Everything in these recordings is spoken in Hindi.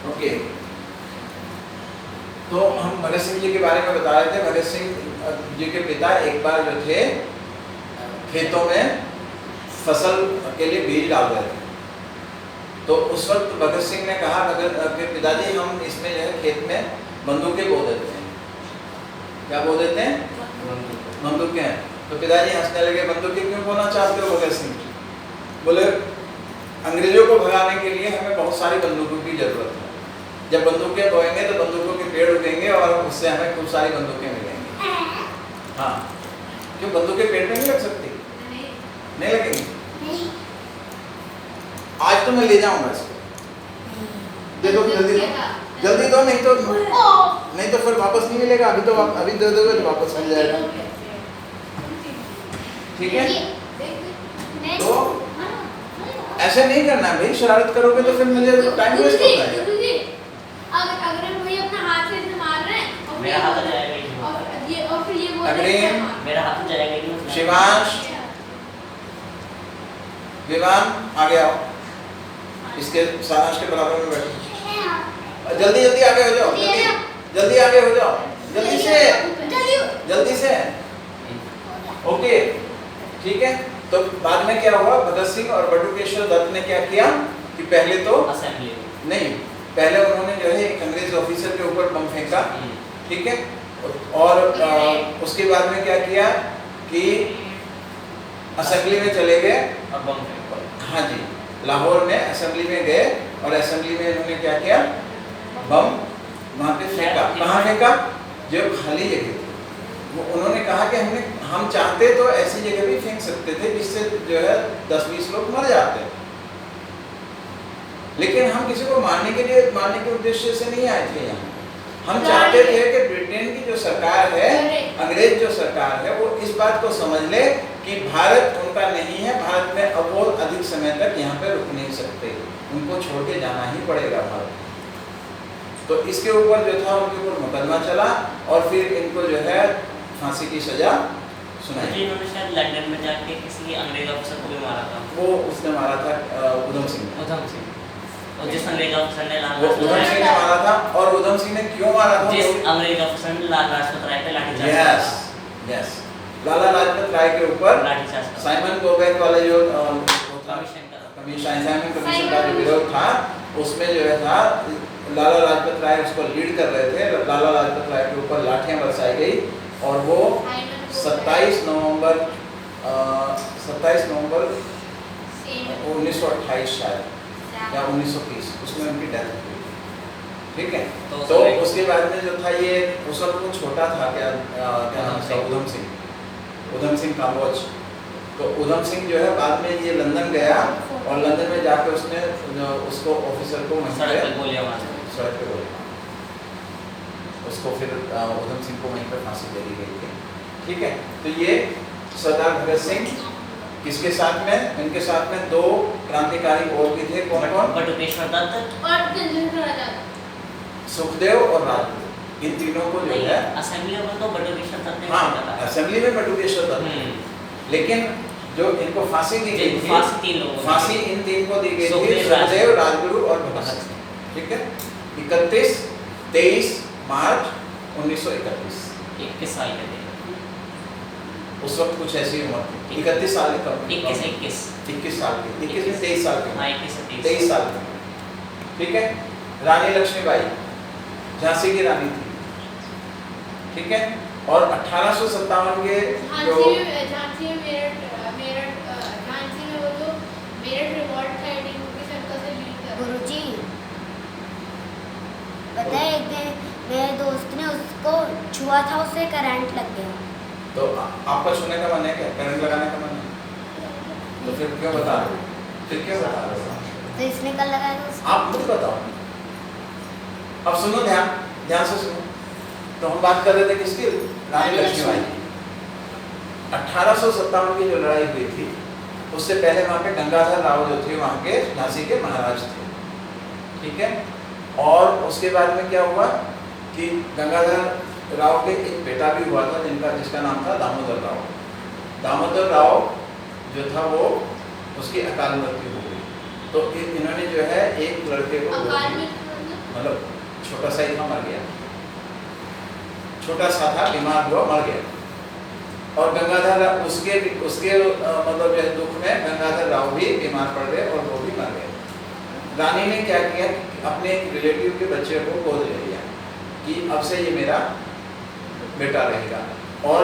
ओके, तो हम भगत सिंह जी के बारे में बता रहे थे। भगत सिंह जी के पिता एक बार जो थे खेतों में फसल के लिए बीज डाल रहे थे, तो उस वक्त भगत सिंह ने कहा कि पिताजी हम इसमें जो है खेत में बंदूकें बो देते हैं। क्या बो देते हैं? बंदूकें। तो पिताजी हंसने लगे, बंदूकें क्यों बोना चाहते हो भगत सिंह? बोले अंग्रेजों को भगाने के लिए हमें बहुत सारी बंदूकों की जरूरत है। जब बंदूकें बोएंगे तो बंदूकों के पेड़ उगेंगे और उससे हमें खूब सारी बंदूकें मिलेंगी। हाँ, क्यों बंदूकें पेड़ पे नहीं लग सकती? नहीं लगेंगी। आज तो मैं ले जाऊंगा इसको, दे दो जल्दी दो, जल्दी दो, नहीं तो फिर वापस नहीं मिलेगा। अभी दे दोगे तो वापस मिल जाएगा। ठीक है, तो ऐसे नहीं करना है भाई, शरारत करोगे तो फिर मुझे टाइम वेस्ट होता है। अगर हम वही अपना हाथ से मार रहे हैं और मेरा हाथ आ जाएगा, और फिर ये बोल रहे हैं मेरा हाथ आ जाएगा। शिवांश, विवान आगे आओ, इसके सारांश के बराबर में बैठो। जल्दी जल्दी आगे हो जाओ, जल्दी आगे हो जाओ, जल्दी से। ओके, ठीक है। तो बाद में क्या हुआ, भगत सिंह और बटुकेश्वर दत्त ने क्या किया कि पहले तो असेंबली नहीं, पहले उन्होंने जो है एक अंग्रेज ऑफिसर के ऊपर बम फेंका, ठीक है। और उसके बाद में क्या किया कि असेंबली में चले गए और बम फेंका। हाँ जी, लाहौर में असेंबली में गए और असेंबली में इन्होंने क्या किया, बम वहाँ पे फेंका। कहाँ फेंका? जो खाली जगह थी, वो उन्होंने कहा कि हम चाहते तो ऐसी जगह भी फेंक सकते थे जिससे जो है 10-20 लोग मर जाते, लेकिन हम किसी को मारने के उद्देश्य से नहीं आए थे यहाँ। हम चाहते थे कि ब्रिटेन की जो सरकार है, अंग्रेज जो सरकार है, वो इस बात को समझ ले कि भारत उनका नहीं है, भारत में अब वो अधिक समय तक यहाँ पे रुक नहीं सकते, उनको छोड़ के जाना ही पड़ेगा भारत। तो इसके ऊपर जो था उनके ऊपर मुकदमा चला और फिर इनको जो है फांसी की सजा सुनाई। इन्होंने शायद लंदन में जाके किसी अंग्रेज अफसर को भी मारा था। वो उसने मारा था उधम सिंह। और जिस अंग्रेज अफसर ने उधम सिंह ने मारा था। और उधम सिंह ने क्यों मारा था? जिस अंग्रेज अफसर ने लाला लाजपत राय पे लाठीचार्ज किया। यस, लाला लाजपत राय के ऊपर लाठीचार्ज साइमन कोबैक वाला जो कमीशन का जो विरोध था, उसमें जो है था लाला लाजपत राय उसको लीड कर रहे थे। लाला लाजपत राय के ऊपर लाठियां बरसाई गई और वो 27 नवंबर 1928 शायद या 1930 उसमें उनकी डेथ हुई। ठीक है, तो उसके बाद में जो था ये उस वक्त वो छोटा था, क्या नाम था? उधम सिंह काम्बोज। तो उधम सिंह जो है बाद में ये लंदन गया और लंदन में जाके उसने उसको ऑफिसर को सड़क पे गोलियां मारी, उसको फिर उधम सिंह को वहीं पर फांसी दे दी गई थी। ठीक है, तो ये सरदार भगत सिंह किसके साथ में, इनके साथ में दो क्रांतिकारी और भी थे। कौन कौन? बटुकेश्वर दत्त और सुखदेव और राजगुरु, इन तीनों को जो है असेंबली में तो बटुकेश्वर दत्त ने हाँ, असेंबली में बटुकेश्वर दत्त, लेकिन जो इनको फांसी दी गई थी, फांसी इन तीन को दी गई थी, सुखदेव, राजगुरु और भगत सिंह। ठीक है, 23 मार्च 1931। 21 साल के थे उस वक्त, कुछ ऐसी उम्र थी। 31 साल के 21 साल के 21 में 23 साल के 23 साल के। ठीक है, रानी लक्ष्मीबाई झांसी की रानी थी। ठीक है, और 1857 के जो झांसी में वो जो मेरठ रिवॉल्ट था 1850 सर्कल से लीड कर। गुरुजी पता है, एक दिन मेरे दोस्त ने उसको छुआ था, उसे करंट लग गया। तो आपका छूने का मन है क्या? करंट लगाने का मन है? तो फिर क्यों बता रहे हो? तो इसने कल लगाया था उसको। आप मुझे बताओ। अब सुनो, ध्यान से सुनो। तो हम बात कर रहे थे किसकी? रानी लक्ष्मीबाई की। 1857 की जो लड़ाई हुई थी, उससे पहले वहाँ पे गंगाधर राव जो थे वहाँ के झांसी के महाराज थे। ठीक है, और उसके बाद में क्या हुआ कि गंगाधर राव के एक बेटा भी हुआ था जिसका नाम था दामोदर राव। दामोदर राव जो था वो उसकी अकाल मृत्यु हो गई। तो इन्होंने जो है एक लड़के को मतलब छोटा सा ही था, मर गया। छोटा सा था, बीमार हुआ, मर गया। और गंगाधर उसके मतलब जो है दुख में गंगाधर राव भी बीमार पड़ गए और वो भी मर गए। रानी ने क्या किया कि अपने रिलेटिव के बच्चे को गोद ले लिया कि अब से ये मेरा बेटा रहेगा और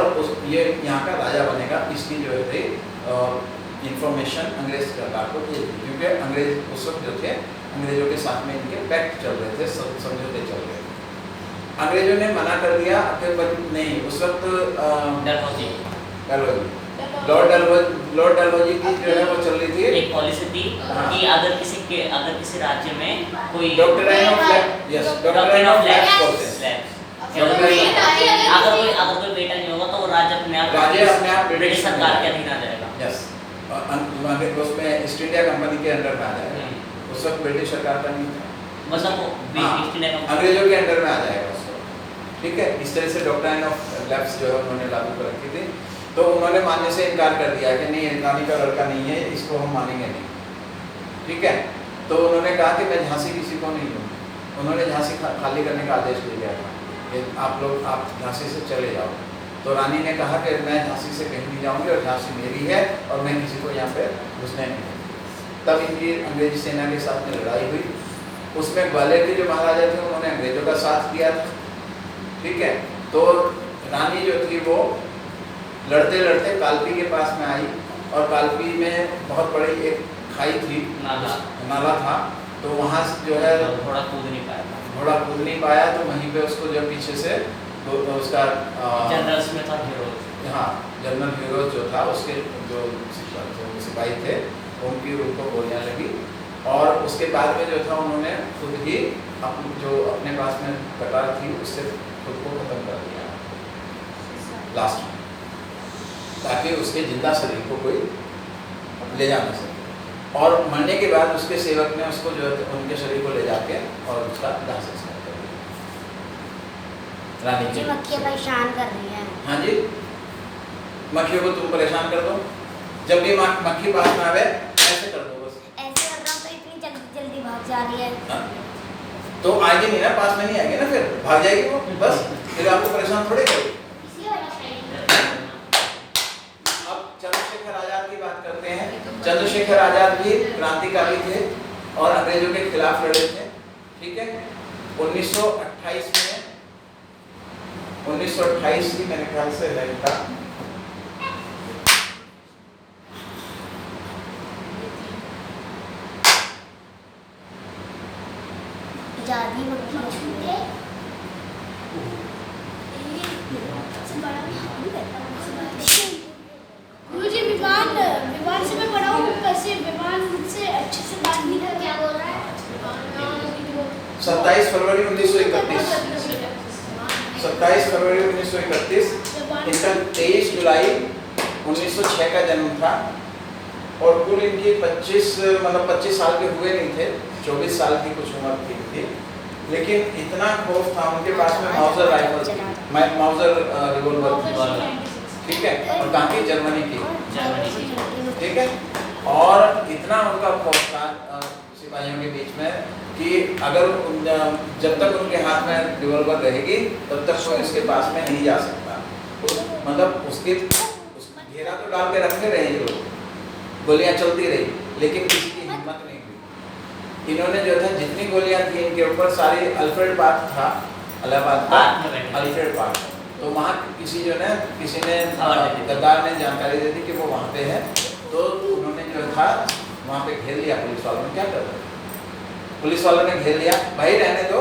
ये यहाँ का राजा बनेगा। इसकी जो है इंफॉर्मेशन अंग्रेज सरकार को भेज दी, क्योंकि अंग्रेज उस वक्त जो थे अंग्रेजों के साथ में इनके पैक्ट चल रहे थे, समझौते चल रहे थे। अंग्रेजों ने मना कर दिया कि नहीं, उस वक्त लॉर्ड डलहौजी की जो है वो चल रही थी, एक पॉलिसी थी कि अगर किसी राज्य में कोई doctrine of lapse, yes, doctrine of lapse बोलते हैं। अगर कोई बेटा नहीं होगा तो वो राज्य अपने आप ब्रिटिश सरकार के अधीन आ जाएगा। यस, उसमें ईस्ट इंडिया कंपनी के अंडर में आ जाएगा। उस वक्त ब्रिटिश सरकार का नहीं था, मतलब ईस्ट इंडिया कंपनी अंग्रेजों के अंडर में आ जाएगा उस वक्त, ठीक है। इस तरह से डॉक्ट्राइन ऑफ लैप्स जो है उन्होंने लागू कर रखी थी। तो उन्होंने मानने से इनकार कर दिया कि नहीं, रानी का लड़का नहीं है, इसको हम मानेंगे नहीं, ठीक है। तो उन्होंने कहा कि मैं झांसी किसी को नहीं दूँगी। उन्होंने झांसी खाली करने का आदेश दे दिया था कि आप झांसी से चले जाओ। तो रानी ने कहा कि मैं झांसी से कहीं नहीं जाऊंगी और झांसी मेरी है और मैं किसी को यहाँ पे घुसने नहीं दूंगी। तब इनकी अंग्रेजी सेना के साथ में लड़ाई हुई। उसमें ग्वालियर के जो महाराजा थे उन्होंने अंग्रेजों का साथ दिया था, ठीक है। तो रानी जो थी वो लड़ते लड़ते कालपी के पास में आई और कालपी में बहुत बड़ी एक खाई थी, नाला था। तो वहाँ जो है घोड़ा कूद नहीं पाया तो वहीं पे उसको जो पीछे से तो उसका जनरल्स में था हीरोज, हाँ, जनरल हीरोज जो था उसके जो सिपाही थे उनको गोलियां लगी और उसके बाद में जो था उन्होंने खुद ही अपने पास में कटार थी उससे खुद को खत्म कर दिया लास्ट में, ताकि उसके जिंदा शरीर को कोई ले जा न सके। और मरने के बाद उसके सेवक ने उसको जो है उनके शरीर को ले जाके और उसका दाह संस्कार कर दिया। रानी जी मक्खियाँ परेशान कर रही हैं। हाँ जी, मक्खियों को तुम परेशान कर दो। जब भी मक्खी पास में आवे ऐसे कर दो, बस ऐसे कर रहा हूँ तो इतनी जल्दी जल्दी भाग जा रही है। हाँ? तो आएगी नहीं ना, पास में नहीं आएगी ना, फिर भाग जाएगी वो, बस फिर आपको परेशान थोड़े करेगी। अब चंद्रशेखर आजाद की बात करते हैं। चंद्रशेखर आजाद भी क्रांतिकारी थे और अंग्रेजों के खिलाफ लड़े थे, ठीक है। 1928 की मेरे ख्याल से लाइन था, आजादी मुझे विमान से मैं पढ़ा हूँ, कैसे विमान से अच्छे से बात नहीं कर, क्या बोल रहा है। 27 फरवरी 1931, 27 फरवरी 1931, इनका 23 जुलाई 1906 का जन्म था और कुल इनकी 25 साल के हुए नहीं थे, 24 साल की कुछ उम्र थी। लेकिन इतना खौफ था उनके पास में, माउजर राइफल थी, माउजर रिवॉल्वर थी, ठीक है, और कहाँ की, जर्मनी की, ठीक है। और इतना उनका खौफ था सिपाहियों के बीच में कि अगर जब तक उनके हाथ में रिवॉल्वर रहेगी तब तक वो इसके पास में नहीं जा सकता। मतलब उसके घेरा तो डाल के रखे रहे ये लोग, गोलियां चलती रही, लेकिन किसी की हिम्मत नहीं हुई। इन्होंने जो था जितनी गोलियां थी इनके ऊपर सारी, अल्फ्रेड पार्क था इलाहाबाद का, अल्फ्रेड पार्क, तो वहाँ किसी ने गद्दार ने जानकारी दे दी कि वो वहाँ पे है। तो उन्होंने जो था वहाँ पे घेर लिया पुलिस वालों ने। क्या कर रहे, पुलिस वालों ने घेर लिया, भाई रहने दो,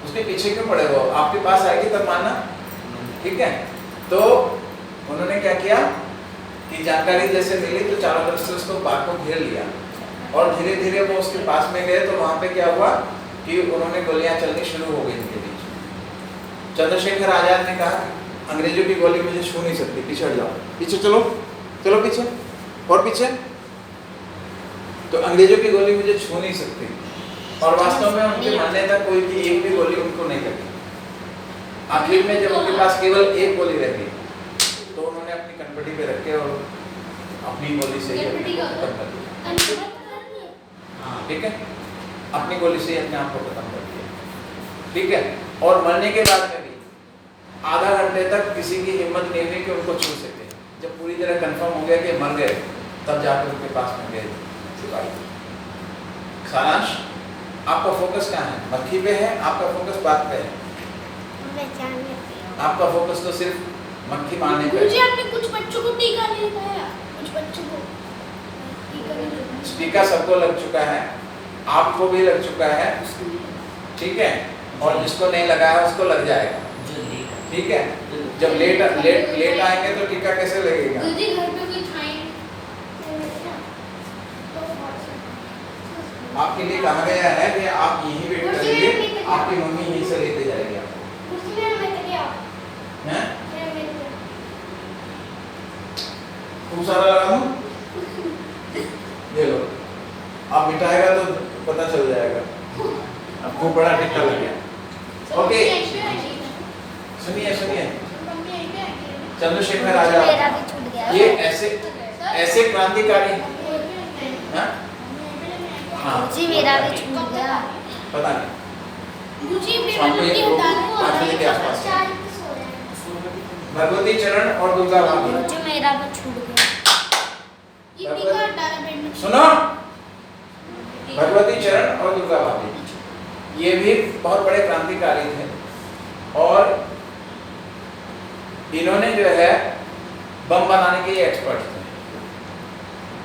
उसके पीछे क्यों पड़े हो, आपके पास आएगी तब मानना, ठीक है। तो उन्होंने क्या किया कि जानकारी जैसे मिली तो चारों तरफ से उसको बाग को घेर लिया और धीरे धीरे वो उसके पास में गए। तो वहाँ पे क्या हुआ कि उन्होंने गोलियां चलनी शुरू हो गई इनके बीच। चंद्रशेखर आजाद ने कहा अंग्रेजों की गोली मुझे छू नहीं सकती, पीछे हट जाओ, पीछे चलो, चलो पीछे और पीछे। तो अंग्रेजों की गोली मुझे छू नहीं सकती और वास्तव में उनके मरने तक कोई भी एक भी गोली उनको नहीं लगी। आखिर में जब उनके पास केवल एक गोली रह गई तो उन्होंने अपनी कनपटी पे रख के और अपनी गोली से ही अपने को खत्म कर दिया, ठीक है, अपनी गोली से ही अपने आप को खत्म कर दिया। ठीक है। और मरने के बाद में भी आधा घंटे तक किसी की हिम्मत नहीं हुई कि उनको छू सके। जब पूरी तरह कंफर्म हो गया कि मर गए, तब जाकर उनके पास में गए सिपाही। सारांश, आपका फोकस कहाँ है? मक्खी पे है, आपका फोकस बात पे है। आपका फोकस तो सिर्फ मक्खी मारने पे गुरुजी है। आपने कुछ बच्चों को टीका नहीं लगाया, कुछ बच्चों को टीका नहीं लगाया। टीका सबको लग चुका है, आपको भी लग चुका है, ठीक है। और जिसको नहीं लगाया उसको लग जाएगा, ठीक है। जब लेट आएंगे तो टीका कैसे लगेगा? गुरुजी घर पे कोई खाए आपके लिए कहा गया है कि आप यहीं वेट करेंगे, आपकी मम्मी यहीं से लेते जाएगी आपको, हैं? खूब सारा लगा दूं? ये लो, आप मिटाएगा तो पता चल जाएगा। आपको बड़ा टिक्का लग गया। ओके, सुनिए चंद्रशेखर आजाद, मेरा भी छूट गया। ये ऐसे क्रांतिकारी हैं? हाँ, जी मेरा भी छूट गया। पता नहीं, गुरुजी शाम को पेपर ये नहीं दो होता 5 बजे के आसपास। भगवती चरण और दुर्गा भाभी, जी मेरा भी छूट गया। ये टीका डाला पेट में। सुनो, भगवती चरण और दुर्गा भाभी ये भी बहुत बड़े क्रांतिकारी थे और इन्होंने जो है बम बनाने के एक्सपर्ट थे।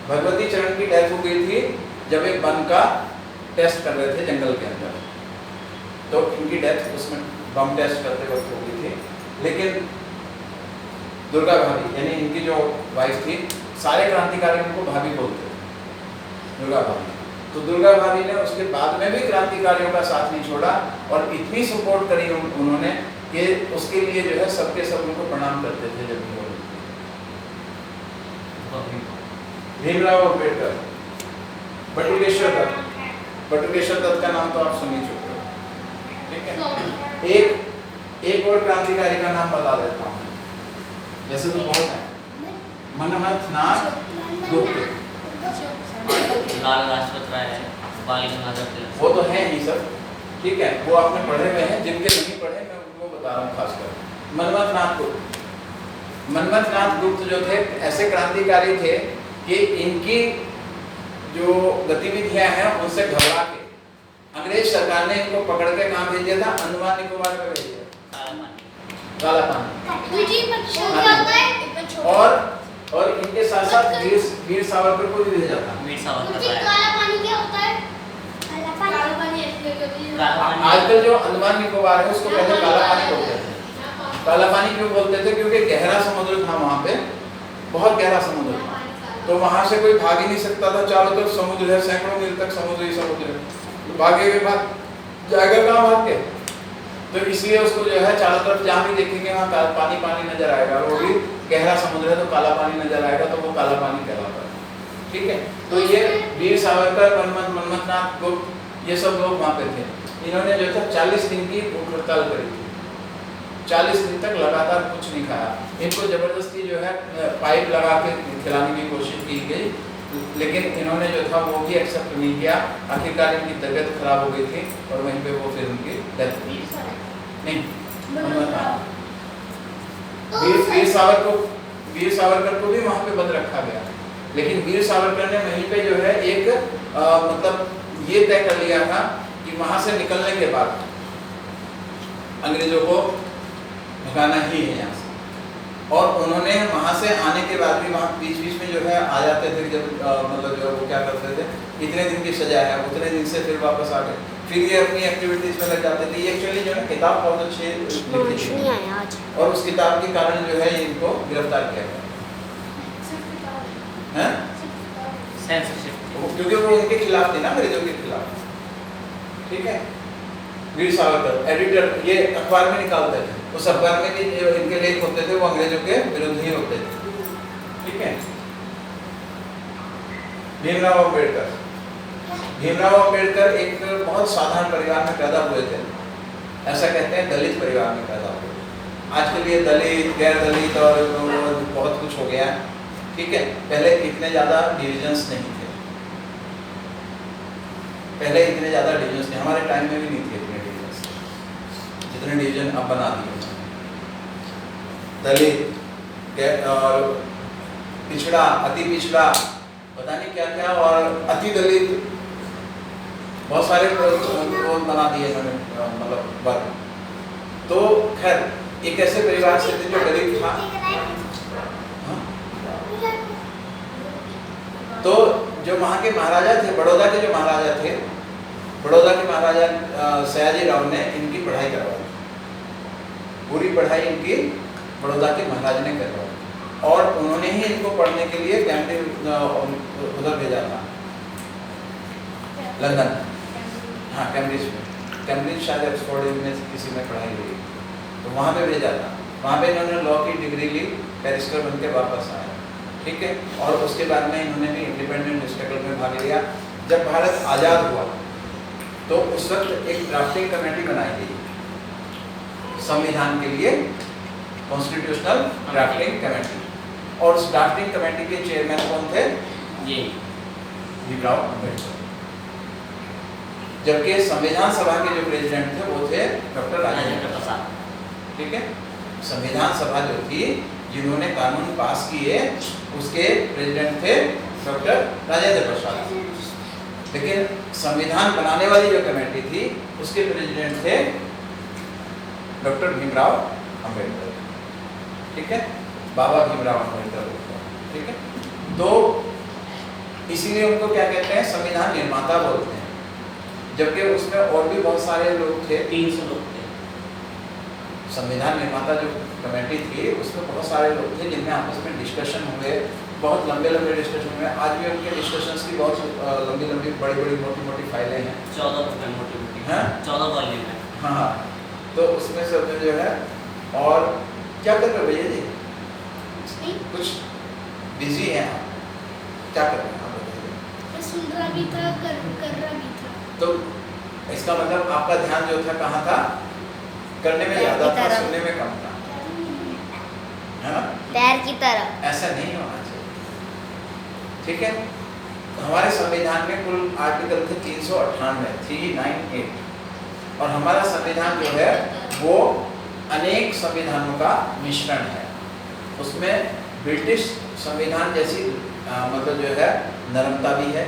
भगवती चरण की डेथ हो गई थी जब एक बम का टेस्ट कर रहे थे जंगल के अंदर, तो इनकी डेथ उसमें बम टेस्ट करते वक्त हो गई थी। लेकिन दुर्गा भाभी यानी इनकी जो वाइफ थी, सारे क्रांतिकारी उनको भाभी बोलते थे, दुर्गा भाभी। तो दुर्गा भाभी ने उसके बाद में भी क्रांतिकारियों का साथ नहीं छोड़ा और इतनी सपोर्ट करी उन्होंने कि उसके लिए जो है सबके सब उनको प्रणाम करते थे। जब भीमराव अम्बेडकर, बटुकेश्वर दत्त का नाम तो आप सुन ही चुके हो, ठीक है। एक और क्रांतिकारी का नाम बता देता हूँ, जैसे तो बहुत है, मनमथ नाथ गुप्त, लाल लाजपत राय, बाल गंगाधर तिलक, वो तो है ही सर, ठीक है, वो आपने पढ़े हुए हैं। जिनके नहीं पढ़े मैं उनको बता रहा हूँ खासकर। मनमथ नाथ गुप्त जो थे ऐसे क्रांतिकारी थे कि इनकी जो गतिविधियां हैं उनसे घबरा के अंग्रेज सरकार ने इनको पकड़ के कहाँ भेज दिया था? अंडमान निकोबार में भेज दिया, काला पानी। गुरुजी बच्चों क्या होता है? और इनके साथ साथ वीर सावरकर को भी भेजा था। वीर सावरकर गुरुजी राय। काला पानी क्या होता है? काला पानी ऐसे कभी काला पानी। आजकल जो अंडमान निकोबार है उसको पहले काला पानी बोलते थे। काला पानी क्यों बोलते थे? क्योंकि गहरा समुद्र था वहाँ पे, बहुत गहरा समुद्र था, तो वहाँ से कोई भाग ही नहीं सकता था। चारों तरफ समुद्र है, सैकड़ों मील तक समुद्र ही समुद्र है, तो भागे के बाद जाएगा कहाँ भाग के? तो इसलिए उसको जो है चारों तरफ जहाँ भी देखेंगे वहाँ पानी पानी नजर आएगा, वो भी गहरा समुद्र है तो काला पानी नजर आएगा, तो वो काला पानी कहलाता है, ठीक है। तो ये वीर सावरकर, मनमथ नाथ गुप्त, ये सब लोग वहाँ पे थे। इन्होंने जो था 40 दिन की भूख हड़ताल करी थी, 40 दिन तक लगातार कुछ नहीं खाया। इनको जबरदस्ती जो है पाइप लगा के खिलाने की कोशिश की गई, लेकिन इन्होंने जो था वो भी एक्सेप्ट नहीं किया। आखिरकार इनकी तबीयत खराब हो गई थी और वहीं पे वो फिर उनकी डेथ हुई। नहीं, वीर सावरकर को भी वहाँ पे बंद रखा गया, लेकिन वीर सावरकर ने वहीं पे जो है एक मतलब ये तय कर लिया था कि वहाँ से निकलने के बाद अंग्रेजों को भगाना ही है यहाँ से। और उन्होंने वहाँ से आने के बाद भी वहाँ बीच बीच में जो है आ जाते थे, जब मतलब जो वो क्या करते थे, इतने दिन की सजा है उतने दिन से फिर वापस आ गए, फिर ये अपनी एक्टिविटीज में लग जाते थे। ये एक्चुअली जो है किताब बहुत अच्छी लिखी थी और उस किताब के कारण जो है इनको गिरफ्तार किया गया, क्योंकि वो उनके खिलाफ थी ना, अंग्रेजों के खिलाफ, ठीक है। वीर सावरकर एडिटर, ये अखबार में निकालते थे, उस अखबार में भी जो इनके लेख होते थे वो अंग्रेजों के विरुद्ध ही होते थे, ठीक है। भीमराव अम्बेडकर एक बहुत साधारण परिवार में पैदा हुए थे, ऐसा कहते हैं दलित परिवार में पैदा हुए। आज के लिए दलित, गैर दलित और बहुत कुछ हो गया, ठीक है। पहले इतने ज्यादा डिविजन्स नहीं थे, हमारे टाइम में भी नहीं थे इतने डिविजन्स, इतने डिवीजन अब बना दिए, दलित और पिछड़ा, अति पिछड़ा, पता नहीं क्या क्या, और अति दलित, बहुत सारे वो बना दिए इन्होंने, मतलब वर्ग। तो खैर एक ऐसे परिवार से थे जो गरीब था। हाँ? तो जो वहाँ के महाराजा थे, बड़ौदा के जो महाराजा थे, बड़ौदा के महाराजा सयाजी राव ने इनकी पढ़ाई करवाई, पूरी पढ़ाई इनकी बड़ौदा के महाराज ने करवाई, और उन्होंने ही इनको पढ़ने के लिए कैम्ब्रिज उधर भेजा था, लंदन, हाँ कैम्ब्रिज में, कैम्ब्रिज शायद ऑक्सफोर्ड में किसी में पढ़ाई हुई, तो वहाँ पे भेजा था। वहाँ पे इन्होंने लॉ की डिग्री ली, बैरिस्टर बन के वापस आए, ठीक है। और उसके बाद में इन्होंने भी इंडिपेंडेंट स्ट्रगल में भाग लिया। जब भारत आज़ाद हुआ तो उस वक्त एक ड्राफ्टिंग कमेटी बनाई गई संविधान के लिए, कॉन्स्टिट्यूशनल ड्राफ्टिंग कमेटी, और उस ड्राफ्टिंग कमेटी के चेयरमैन कौन थे? जी भीमराव अम्बेडकर। जबकि संविधान सभा के जो प्रेसिडेंट थे वो थे डॉक्टर राजेंद्र प्रसाद, ठीक है। संविधान सभा जो थी, जिन्होंने कानून पास किए, उसके प्रेसिडेंट थे डॉक्टर राजेंद्र प्रसाद। लेकिन संविधान बनाने वाली जो कमेटी थी, उसके प्रेसिडेंट थे डॉक्टर भीमराव अम्बेडकर, ठीक है, बाबा भीमराव अम्बेडकर, ठीक है। तो इसीलिए उनको क्या कहते हैं? संविधान निर्माता बोलते हैं। जबकि उसमें और भी बहुत सारे लोग थे, 300 लोग थे। संविधान निर्माता जो कमेटी थी उसमें बहुत सारे लोग थे, जिनमें आपस में डिस्कशन हुए, बहुत लंबे लंबे डिस्कशन हुए। आज भी उनके डिस्कशंस की बहुत लंबी लंबी बड़ी बड़ी मोटी मोटी फाइलें हैं, 14 मोटी, हैं 14 वॉल्यूम है। हाँ, तो उसमें सब में जो है। और क्या कर रहे हो भैया जी? कुछ बिजी हैं आप? क्या कर रहे हैं आप बताइए? मैं सुन रहा भी था, कर रहा भी था। तो इसका मतलब आपका ध्यान जो था कहाँ था? करने में ज़्यादा था, सुनने में कम था, है ना? पैर की तरह। ऐसा नहीं होना चाहिए, ठीक है। हमारे संविधान में कुल आर्टिकल थे 398, और हमारा संविधान जो है वो अनेक संविधानों का मिश्रण है। उसमें ब्रिटिश संविधान जैसी मतलब जो है नरमता भी है,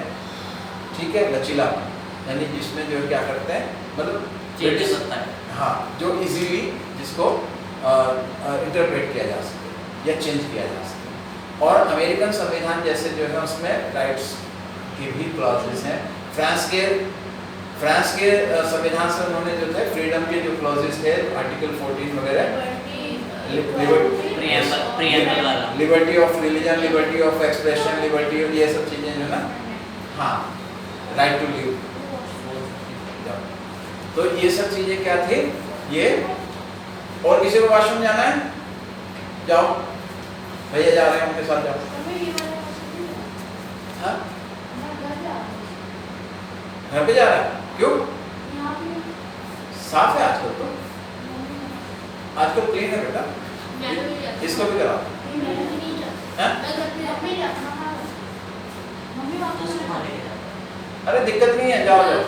ठीक है, लचीलापन, यानी जिसमें जो क्या करते हैं, मतलब चेंज हो सकता है, हाँ, जो इजीली जिसको इंटरप्रेट किया जा सके या चेंज किया जा सके। और अमेरिकन संविधान जैसे जो है उसमें राइट्स की भी क्लॉजेस हैं। फ्रांस के संविधान से उन्होंने जो थे फ्रीडम के जो क्लॉजेस थे, आर्टिकल 14 वगैरह, प्रियम्बल वाला, liberty of religion, liberty of expression, liberty, ये सब चीज़ें जो ना, हाँ, राइट टू लिव, तो ये सब चीजें क्या थी ये। और किसी को वॉशरूम जाना है? जाओ, भैया जा रहे हैं, उनके साथ जाओ। हाँ, घर पे जा रहा है? क्यों? साफ है आजकल, तो आजकल क्लीन है बेटा, इसको भी करा। अरे दिक्कत नहीं है, जाओ जाओ,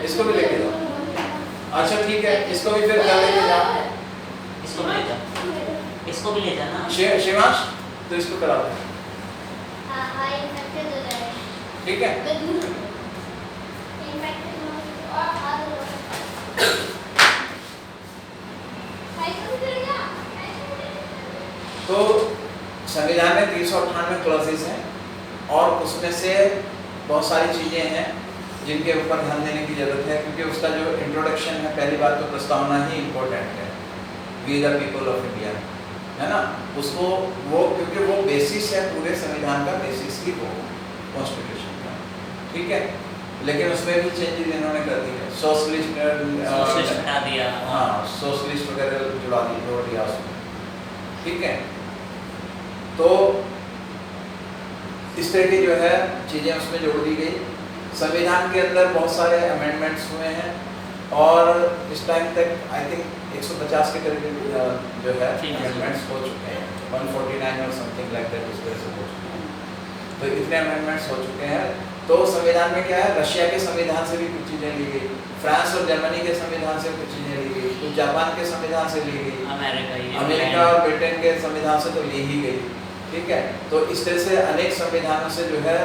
इसको भी लेके जाओ। अच्छा ठीक है, इसको भी फिर घर लेके जाओ, इसको भी ले जा, इसको भी ले जाना। शिवांश, तो इसको करा दो, ठीक है। तो संविधान में 398 क्लॉजेस हैं, और उसमें से बहुत सारी चीज़ें हैं जिनके ऊपर ध्यान देने की ज़रूरत है, क्योंकि उसका जो इंट्रोडक्शन है, पहली बात तो प्रस्तावना ही इम्पोर्टेंट है, we the people of India, है ना। उसको वो, क्योंकि वो बेसिस है पूरे संविधान का, बेसिस ही वो कॉन्स्टिट्यूशन का, ठीक है। लेकिन उसमें भी चेंजेस इन्होंने कर दिए, सोशलिस्ट हटा दिया, हाँ, सोशलिस्ट वगैरह जोड़ दिया उसमें, ठीक है। तो इस तरह की जो है चीज़ें उसमें जोड़ दी गई। संविधान के अंदर बहुत सारे अमेंडमेंट्स हुए हैं, और इस टाइम तक आई थिंक 150 के करीब जो है अमेंडमेंट्स हो चुके हैं, 149 और समथिंग लाइक दैट, इस तरह से हो चुके हैं। तो इतने अमेंडमेंट्स हो चुके हैं, तो संविधान में क्या है, रशिया के संविधान से भी कुछ चीजें ली गई, फ्रांस और जर्मनी के संविधान से कुछ चीजें ली गई, कुछ जापान के संविधान से ली गई, अमेरिका और ब्रिटेन के संविधान से तो ली ही गई, ठीक है। तो इस तरह से अनेक संविधानों से जो है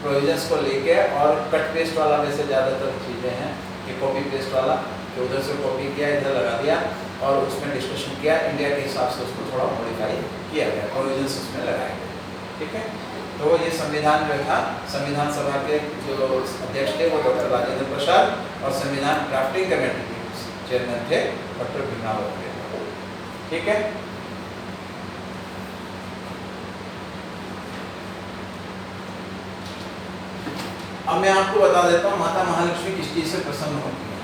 प्रोविजंस को लेके, और कट पेस्ट वाला वैसे ज़्यादातर चीज़ें हैं कि कॉपी पेस्ट वाला कि उधर से कॉपी किया इधर लगा दिया और उसमें डिस्कशन किया, इंडिया के हिसाब से उसको थोड़ा मॉडिफाई किया गया, प्रोविजंस उसमें लगाए गए, ठीक है। तो ये संविधान जो था, संविधान सभा के जो अध्यक्ष थे वो डॉक्टर राजेंद्र प्रसाद और संविधान ड्राफ्टिंग कमेटी के चेयरमैन थे डॉक्टर भीमराव अम्बेडकर, ठीक है। अब मैं आपको बता देता हूँ माता महालक्ष्मी किस चीज से प्रसन्न होती है।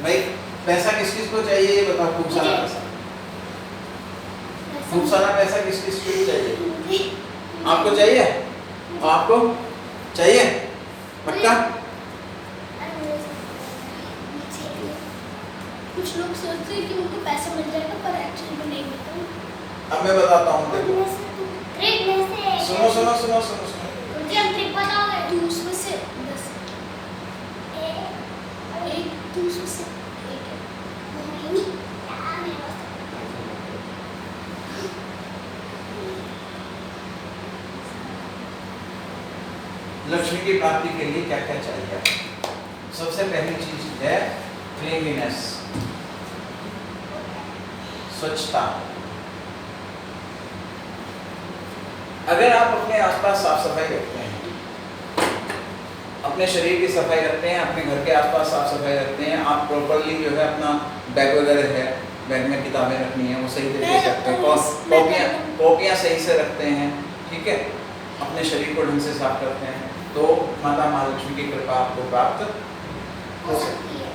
भाई पैसा किस किस को चाहिए ये बताओ, खूब सारा पैसा, खूब सारा पैसा किस किस को चाहिए? आपको चाहिए? आपको चाहिए? पक्का? कुछ लोग सोचते हैं कि उनको पैसा मिल जाएगा पर एक्चुअली में नहीं मिलता। अब मैं बताता हूँ, देखो ट्रिक में से सुनो सुनो सुनो सुनो सुनो, मुझे हम ट्रिक बताओगे? तू उसमें से 10 एक तू उसमें से लक्ष्मी की प्राप्ति के लिए क्या क्या चाहिए? सबसे पहली चीज है क्लीनलीनेस, स्वच्छता। अगर आप अपने आसपास साफ सफाई रखते हैं, अपने शरीर की सफाई रखते हैं, अपने घर के आसपास साफ सफाई रखते हैं, आप प्रॉपरली जो है अपना बैग वगैरह है, बैग में किताबें रखनी है वो सही तरीके से रखते हैं, कॉपियाँ सही से रखते हैं, ठीक है, अपने शरीर को ढंग से साफ करते हैं, तो माता महालक्ष्मी की कृपा आपको प्राप्त हो सकती है।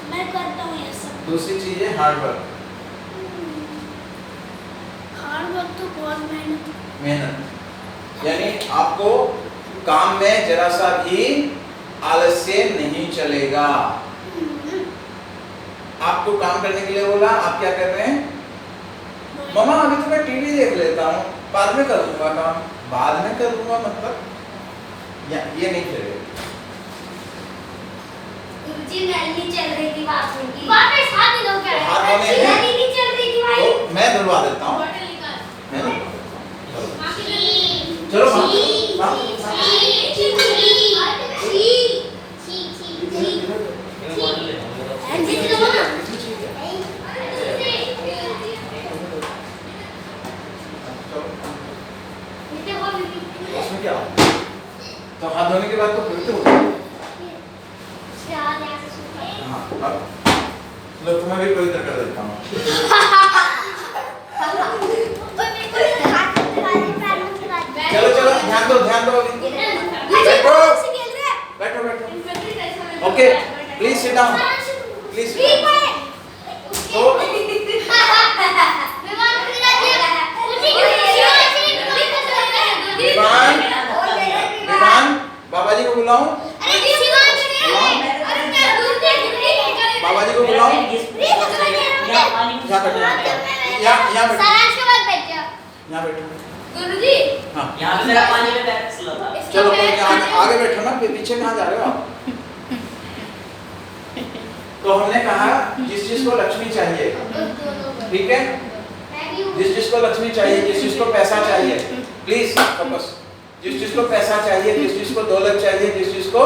मैं करता हूँ ये सब। दूसरी चीज है हार्ड वर्क। हार्ड वर्क तो बहुत मेहनत, यानी आपको काम में जरा सा भी आलस्य नहीं चलेगा। आपको काम करने के लिए बोला, आप क्या कर रहे हैं? मम्मा अभी तो मैं टीवी देख लेता हूँ, बाद में कर लूंगा काम। बाद में कर लूंगा मतलब ये नहीं चलेगा। गुरुजी नल नहीं चल रही थी बाथरूम की, वापस हाथ धो के हाथ धोने हैं? नल नहीं चल रही थी भाई, तो मैं धुलवा देता हूँ। बॉटल निकाल। मैं धुलवा देता हूँ। छी चलो छी छी उसमें क्या होता है? तो हाथ धोने के बाद तो फिर तो हाँ, अब लो तुम्हें भी कोई तरह कर देता हूँ। चलो चलो ध्यान दो अभी। बैठो बैठो। Okay please sit down, please. तो विमान बाबा जी को बुलाऊं? बाबा जी को बुलाऊं? यहाँ बैठो। गुरुजी हाँ यहाँ पे मेरा पानी में बैग स्लो था। चलो कोई नहीं, आगे बैठो ना, पीछे कहाँ जा रहे हो आप? तो हमने कहा जिस चीज को लक्ष्मी चाहिए, ठीक है, जिस चीज को लक्ष्मी चाहिए, जिस चीज को पैसा चाहिए, प्लीज फोकस, जिस चीज को पैसा चाहिए, जिस चीज को दौलत चाहिए, जिस चीज को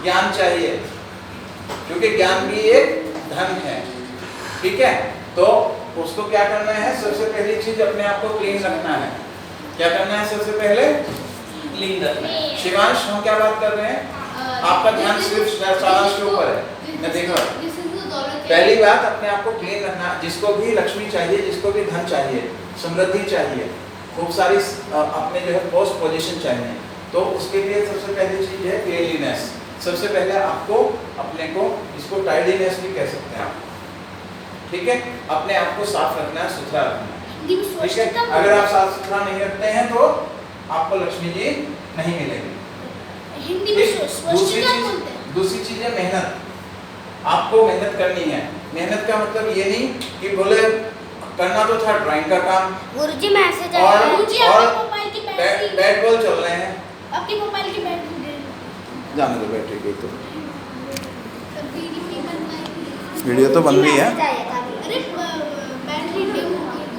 ज्ञान चाहिए, क्योंकि ज्ञान भी एक धन है, ठीक है, तो उसको क्या करना है? सबसे पहली चीज अपने आप को क्लीन रखना है। क्या करना है सबसे पहले? क्लीन रखना है। शिवांश हम क्या बात कर रहे हैं? आपका ध्यान सिर्फ सारांश के ऊपर है, मैं देख रहा हूँ। पहली बात अपने आप को क्लीन रखना। जिसको भी लक्ष्मी चाहिए, जिसको भी धन चाहिए, समृद्धि चाहिए, खूब सारी अपने जो है पोस्ट पोजीशन चाहिए, तो उसके लिए सबसे पहली चीज है क्लीनलीनेस। सबसे पहले आपको अपने को, इसको टाइडीनेस भी कह सकते हैं आप, ठीक है, अपने आप को साफ रखना है, सुथरा रखना है, ठीक है। अगर आप साफ सुथरा नहीं रखते हैं तो आपको लक्ष्मी जी नहीं मिलेगी। हिंदी में स्वच्छता बोलते हैं। दूसरी चीज है मेहनत। आपको मेहनत करनी है। मेहनत का मतलब ये नहीं कि बोले करना तो था ड्राइंग का काम गुरुजी मैसेज और आया है। गुरुजी, आपके मोबाइल की बैटरी बैट बॉल चल रहे हैं, आपके मोबाइल की बैटरी डेड जाने दो बैटरी गई तो कभी नहीं बनवाएगी। वीडियो तो बन रही है।